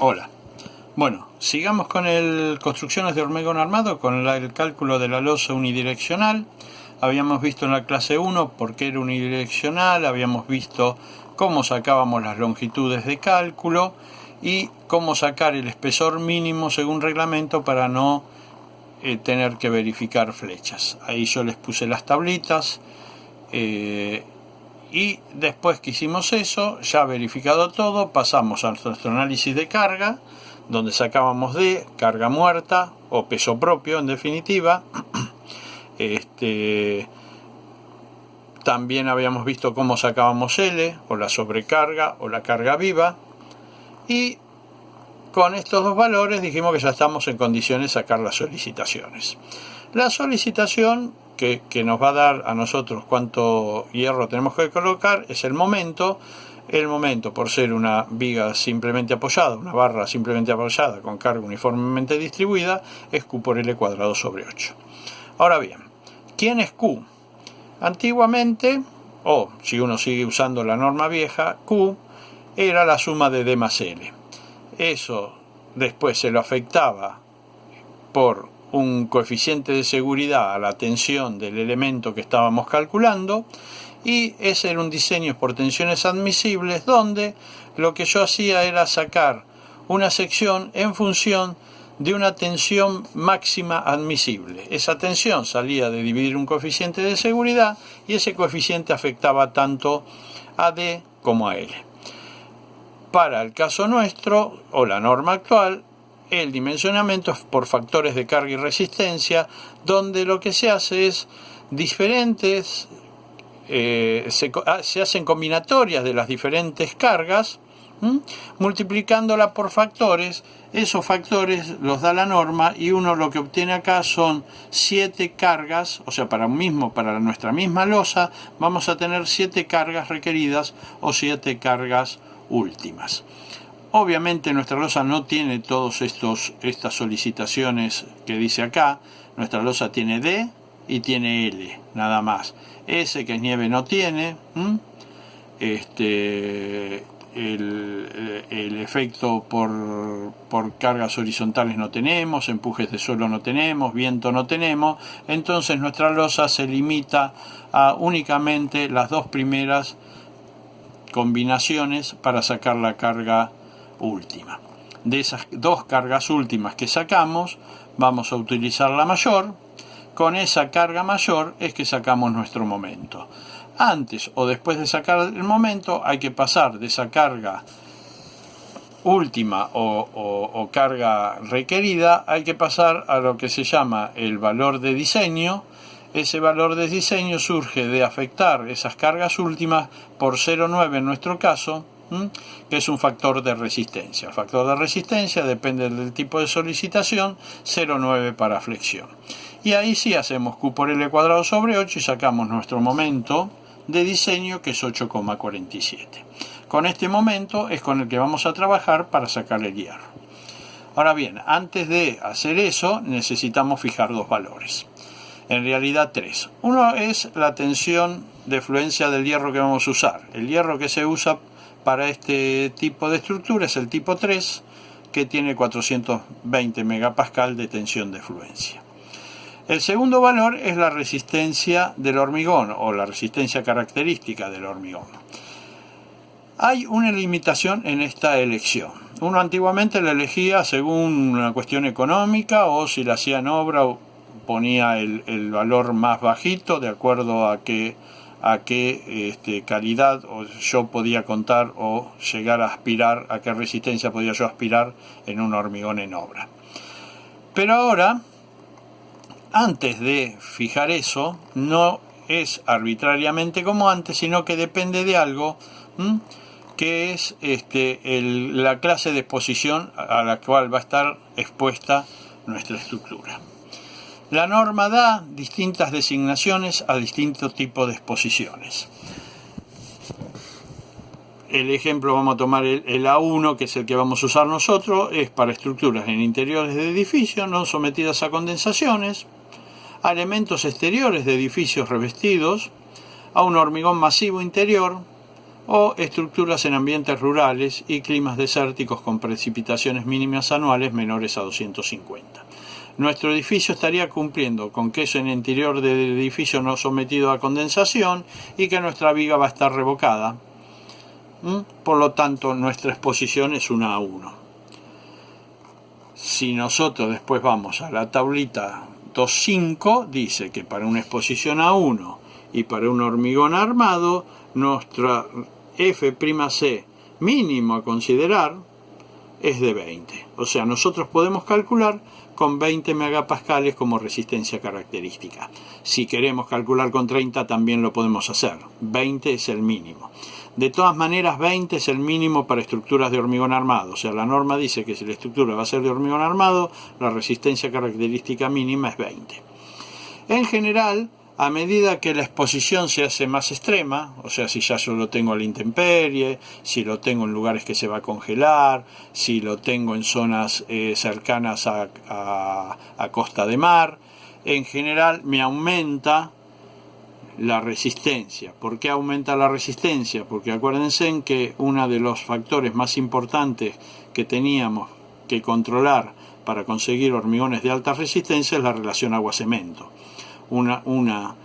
Hola. Bueno, sigamos con construcciones de hormigón armado, con el cálculo de la losa unidireccional. Habíamos visto en la clase 1 por qué era unidireccional, habíamos visto cómo sacábamos las longitudes de cálculo y cómo sacar el espesor mínimo según reglamento para no tener que verificar flechas. Ahí yo les puse las tablitas. Y después que hicimos eso, ya verificado todo, pasamos a nuestro análisis de carga, donde sacábamos D, carga muerta o peso propio en definitiva. También habíamos visto cómo sacábamos L, o la sobrecarga o la carga viva. Y con estos dos valores dijimos que ya estamos en condiciones de sacar las solicitaciones. La solicitación que nos va a dar a nosotros cuánto hierro tenemos que colocar es el momento. El momento, por ser una viga simplemente apoyada, una barra simplemente apoyada con carga uniformemente distribuida, es Q por L cuadrado sobre 8. Ahora bien, ¿quién es Q? Antiguamente, o si uno sigue usando la norma vieja, Q era la suma de D más L. Eso después se lo afectaba por un coeficiente de seguridad a la tensión del elemento que estábamos calculando, y ese era un diseño por tensiones admisibles donde lo que yo hacía era sacar una sección en función de una tensión máxima admisible. Esa tensión salía de dividir un coeficiente de seguridad y ese coeficiente afectaba tanto a D como a L. Para el caso nuestro, o la norma actual, el dimensionamiento es por factores de carga y resistencia, donde lo que se hace es diferentes, se hacen combinatorias de las diferentes cargas, multiplicándola por factores. Esos factores los da la norma y uno lo que obtiene acá son 7 cargas, o sea, para nuestra misma losa vamos a tener 7 cargas requeridas o 7 cargas últimas. Obviamente nuestra losa no tiene todas estas solicitaciones que dice acá. Nuestra losa tiene D y tiene L, nada más. S, que es nieve, no tiene. El efecto por cargas horizontales no tenemos, empujes de suelo no tenemos, viento no tenemos. Entonces nuestra losa se limita a únicamente las dos primeras combinaciones para sacar la carga última. De esas dos cargas últimas que sacamos, vamos a utilizar la mayor. Con esa carga mayor es que sacamos nuestro momento. Antes o después de sacar el momento hay que pasar de esa carga última o carga requerida, hay que pasar a lo que se llama el valor de diseño. Ese valor de diseño surge de afectar esas cargas últimas por 0,9 en nuestro caso, que es un factor de resistencia. El factor de resistencia depende del tipo de solicitación, 0,9 para flexión. Y ahí sí hacemos Q por L cuadrado sobre 8 y sacamos nuestro momento de diseño, que es 8,47. Con este momento es con el que vamos a trabajar para sacar el hierro. Ahora bien, antes de hacer eso necesitamos fijar dos valores. En realidad 3. Uno es la tensión de fluencia del hierro que vamos a usar. El hierro que se usa para este tipo de estructura es el tipo 3, que tiene 420 megapascal de tensión de fluencia. El segundo valor es la resistencia del hormigón, o la resistencia característica del hormigón. Hay una limitación en esta elección. Uno antiguamente la elegía según una cuestión económica, o si la hacía en obra ponía el valor más bajito de acuerdo a qué calidad yo podía contar o llegar a aspirar, a qué resistencia podía yo aspirar en un hormigón en obra. Pero ahora, antes de fijar eso, no es arbitrariamente como antes, sino que depende de algo, que es la clase de exposición a la cual va a estar expuesta nuestra estructura. La norma da distintas designaciones a distintos tipos de exposiciones. El ejemplo, vamos a tomar el A1, que es el que vamos a usar nosotros, es para estructuras en interiores de edificios no sometidas a condensaciones, a elementos exteriores de edificios revestidos, a un hormigón masivo interior, o estructuras en ambientes rurales y climas desérticos con precipitaciones mínimas anuales menores a 250. Nuestro edificio estaría cumpliendo con que eso en el interior del edificio no sometido a condensación y que nuestra viga va a estar revocada. Por lo tanto, nuestra exposición es 1:1. Si nosotros después vamos a la tablita 2.5, dice que para una exposición a 1 y para un hormigón armado, nuestra F'C mínimo a considerar es de 20. O sea, nosotros podemos calcular con 20 megapascales como resistencia característica. Si queremos calcular con 30 también lo podemos hacer. 20 es el mínimo. De todas maneras, 20 es el mínimo para estructuras de hormigón armado. O sea, la norma dice que si la estructura va a ser de hormigón armado, la resistencia característica mínima es 20. En general, a medida que la exposición se hace más extrema, o sea, si ya yo lo tengo a la intemperie, si lo tengo en lugares que se va a congelar, si lo tengo en zonas cercanas a costa de mar, en general me aumenta la resistencia. ¿Por qué aumenta la resistencia? Porque acuérdense en que uno de los factores más importantes que teníamos que controlar para conseguir hormigones de alta resistencia es la relación agua-cemento. Una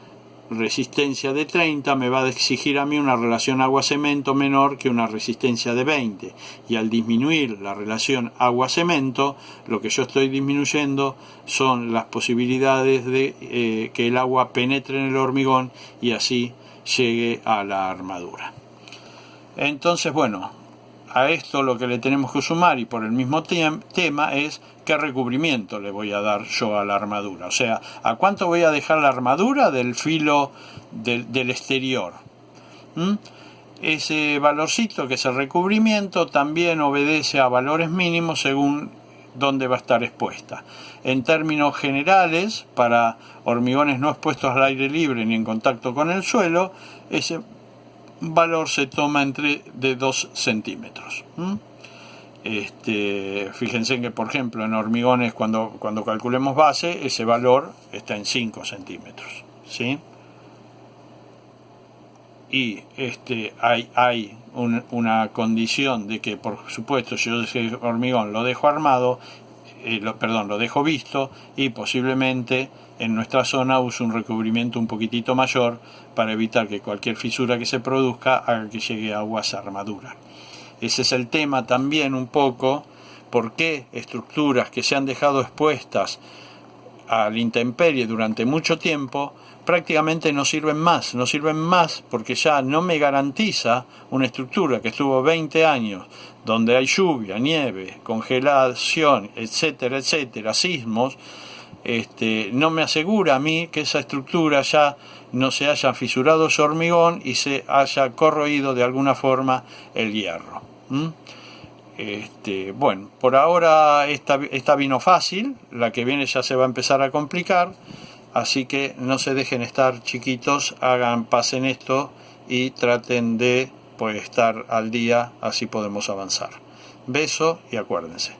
resistencia de 30 me va a exigir a mí una relación agua-cemento menor que una resistencia de 20, y al disminuir la relación agua-cemento, lo que yo estoy disminuyendo son las posibilidades de que el agua penetre en el hormigón y así llegue a la armadura. Entonces, bueno, a esto lo que le tenemos que sumar, y por el mismo tema, es qué recubrimiento le voy a dar yo a la armadura. O sea, ¿a cuánto voy a dejar la armadura del filo del exterior? Ese valorcito, que es el recubrimiento, también obedece a valores mínimos según dónde va a estar expuesta. En términos generales, para hormigones no expuestos al aire libre ni en contacto con el suelo, ese valor se toma de 2 centímetros. Fíjense que, por ejemplo, en hormigones, cuando calculemos base, ese valor está en 5 centímetros. ¿Sí? Y hay una condición de que, por supuesto, si yo ese hormigón lo dejo armado, lo dejo visto, y posiblemente en nuestra zona use un recubrimiento un poquitito mayor para evitar que cualquier fisura que se produzca haga que llegue agua a esa armadura. Ese es el tema también un poco, por qué estructuras que se han dejado expuestas a la intemperie durante mucho tiempo prácticamente no sirven más porque ya no me garantiza una estructura que estuvo 20 años, donde hay lluvia, nieve, congelación, etcétera, sismos. No me asegura a mí que esa estructura ya no se haya fisurado su hormigón y se haya corroído de alguna forma el hierro. Bueno, por ahora esta vino fácil, la que viene ya se va a empezar a complicar, así que no se dejen estar chiquitos, pasen esto y traten de estar al día, así podemos avanzar. Beso y acuérdense.